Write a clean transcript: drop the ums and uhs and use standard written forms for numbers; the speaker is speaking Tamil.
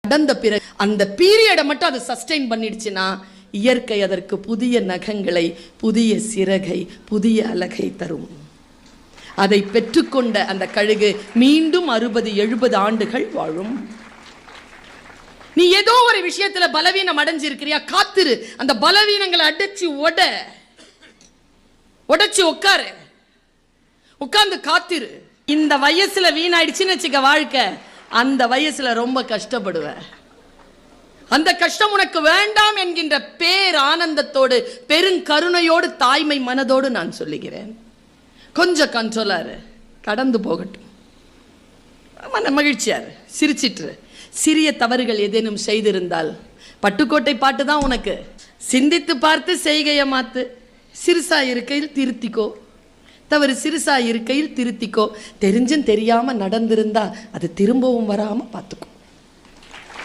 நடந்த பிறகு அந்த பீரியடை மட்டும் அது சஸ்டெயின் பண்ணிடுச்சுன்னா இயற்கை அதற்கு புதிய நகங்களை, புதிய சிறகை, புதிய அழகை தரும். அதை பெற்றுக்கொண்ட அந்த கழுகு மீண்டும் 60-70 ஆண்டுகள் வாழும். நீ ஏதோ ஒரு விஷயத்துல பலவீனம் அடைஞ்சிருக்கிறியா, காத்திரு. அந்த பலவீனங்களை அடிச்சு உடைச்சு உட்கார்ந்து காத்திரு. இந்த வயசுல வீணாயிடுச்சுன்னு வச்சுக்க வாழ்க்கை, அந்த வயசுல ரொம்ப கஷ்டப்படுவ. அந்த கஷ்டம் உனக்கு வேண்டாம் என்கின்ற பேர் ஆனந்தத்தோடு, பெருங்கருணையோடு, தாய்மை மனதோடு நான் சொல்லுகிறேன். கொஞ்சம் கண்ட்ரோலாரு, கடந்து போகட்டும். மன மகிழ்ச்சியாரு, சிரிச்சிட்டு. சிறிய தவறுகள் ஏதேனும் செய்திருந்தால் பட்டுக்கோட்டை பாட்டு தான் உனக்கு. சிந்தித்து பார்த்து செய்கையை மாத்து. சிறுசா இருக்கையில் திருத்திக்கோ. தவறு சிறுசா இருக்கையில் திருத்திக்கோ. தெரிஞ்சும் தெரியாம நடந்திருந்தா அது திரும்பவும் வராம பார்த்துக்கோ.